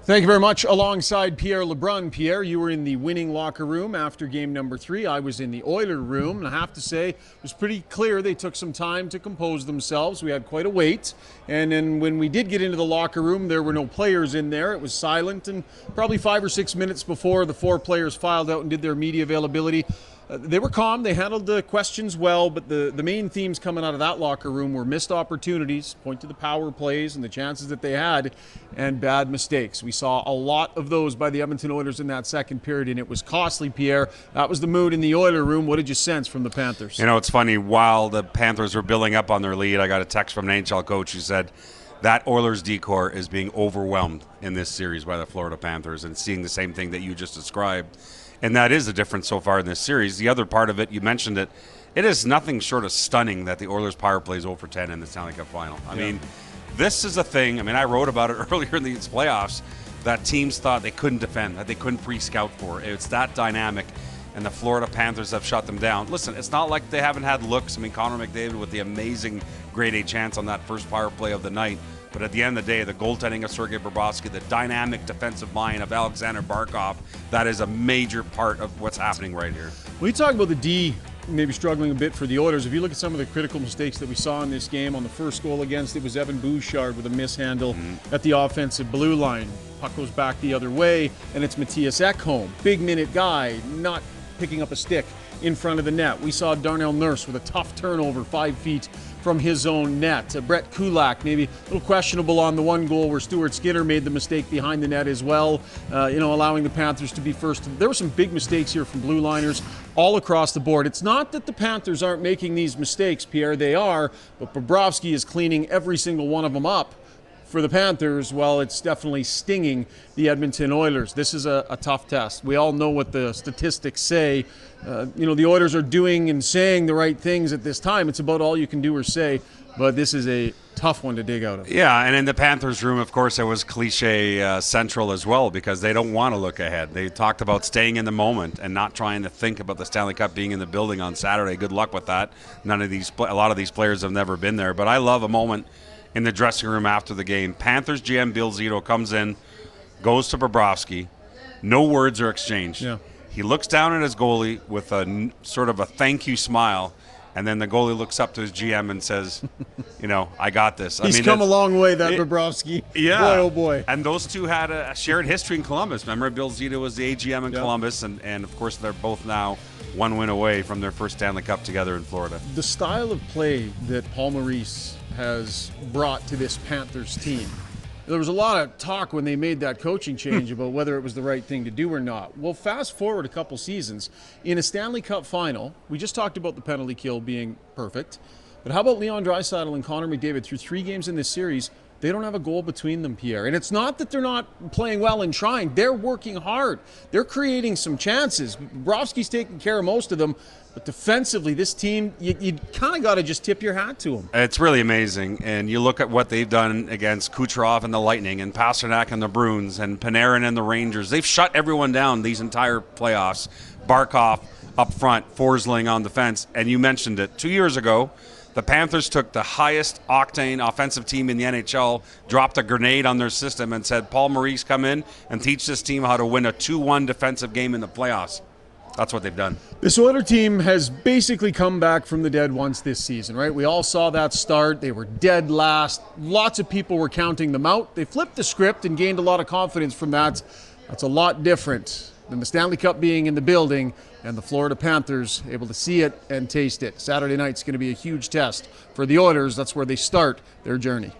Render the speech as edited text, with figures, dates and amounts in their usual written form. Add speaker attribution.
Speaker 1: Thank you very much. Alongside Pierre LeBrun. Pierre, you were in the winning locker room after game number 3. I was in the Oiler room, and I have to say, it was pretty clear they took some time to compose themselves. We had quite a wait, and then when we did get into the locker room, there were no players in there. It was silent, and probably 5 or 6 minutes before the 4 players filed out and did their media availability, they were calm. They handled the questions well, but the main themes coming out of that locker room were missed opportunities, point to the power plays and the chances that they had, and bad mistakes. We saw a lot of those by the Edmonton Oilers in that second period, and it was costly, Pierre. That was the mood in the Oiler room. What did you sense from the Panthers?
Speaker 2: You know, it's funny. While the Panthers were building up on their lead, I got a text from an NHL coach who said that Oilers decor is being overwhelmed in this series by the Florida Panthers, and seeing the same thing that you just described. And that is the difference so far in this series. The other part of it, you mentioned it, it is nothing short of stunning that the Oilers power play is 0 for 10 in the Stanley Cup Final. I mean, this is a thing. I mean, I wrote about it earlier in these playoffs that teams thought they couldn't defend, that they couldn't pre-scout for. It's that dynamic, and the Florida Panthers have shut them down. Listen, it's not like they haven't had looks. I mean, Connor McDavid with the amazing grade A chance on that first power play of the night. But at the end of the day, the goaltending of Sergei Bobrovsky, the dynamic defensive mind of Alexander Barkov, that is a major part of what's happening right here.
Speaker 1: We talk about the D maybe struggling a bit for the Oilers. If you look at some of the critical mistakes that we saw in this game, on the first goal against, it was Evan Bouchard with a mishandle at the offensive blue line. Puck goes back the other way, and it's Matthias Ekholm, big minute guy, not picking up a stick in front of the net. We saw Darnell Nurse with a tough turnover 5 feet from his own net. Brett Kulak, maybe a little questionable on the one goal where Stuart Skinner made the mistake behind the net as well, allowing the Panthers to be first. There were some big mistakes here from blue liners all across the board. It's not that the Panthers aren't making these mistakes, Pierre, they are, but Bobrovsky is cleaning every single one of them up for the Panthers. Well, it's definitely stinging the Edmonton Oilers. This is a tough test. We all know what the statistics say. The Oilers are doing and saying the right things at this time. It's about all you can do or say, but this is a tough one to dig out of.
Speaker 2: Yeah, and in the Panthers room, of course, it was cliche central as well, because they don't want to look ahead. They talked about staying in the moment and not trying to think about the Stanley Cup being in the building on Saturday. Good luck with that. A lot of these players have never been there, but I love a moment in the dressing room after the game. Panthers GM Bill Zito comes in, goes to Bobrovsky. No words are exchanged.
Speaker 1: Yeah.
Speaker 2: He looks down at his goalie with a sort of a thank you smile, and then the goalie looks up to his GM and says, I got this.
Speaker 1: He's come a long way, that Bobrovsky.
Speaker 2: Yeah.
Speaker 1: Boy, oh boy.
Speaker 2: And those two had a shared history in Columbus. Remember, Bill Zito was the AGM in Columbus, and of course they're both now one win away from their first Stanley Cup together in Florida.
Speaker 1: The style of play that Paul Maurice has brought to this Panthers team. There was a lot of talk when they made that coaching change about whether it was the right thing to do or not. Well, fast forward a couple seasons. In a Stanley Cup Final, we just talked about the penalty kill being perfect, but how about Leon Draisaitl and Connor McDavid? Through 3 games in this series, they don't have a goal between them, Pierre. And it's not that they're not playing well and trying. They're working hard. They're creating some chances. Bobrovsky's taking care of most of them. But defensively, this team, you kind of got to just tip your hat to them.
Speaker 2: It's really amazing. And you look at what they've done against Kucherov and the Lightning, and Pasternak and the Bruins, and Panarin and the Rangers. They've shut everyone down these entire playoffs. Barkov up front, Forsling on defense. And you mentioned it. 2 years ago, the Panthers took the highest octane offensive team in the NHL, dropped a grenade on their system, and said, Paul Maurice, come in and teach this team how to win a 2-1 defensive game in the playoffs. That's what they've done.
Speaker 1: This Oilers team has basically come back from the dead once this season, right? We all saw that start. They were dead last. Lots of people were counting them out. They flipped the script and gained a lot of confidence from that. That's a lot different than the Stanley Cup being in the building and the Florida Panthers able to see it and taste it. Saturday night's going to be a huge test for the Oilers. That's where they start their journey.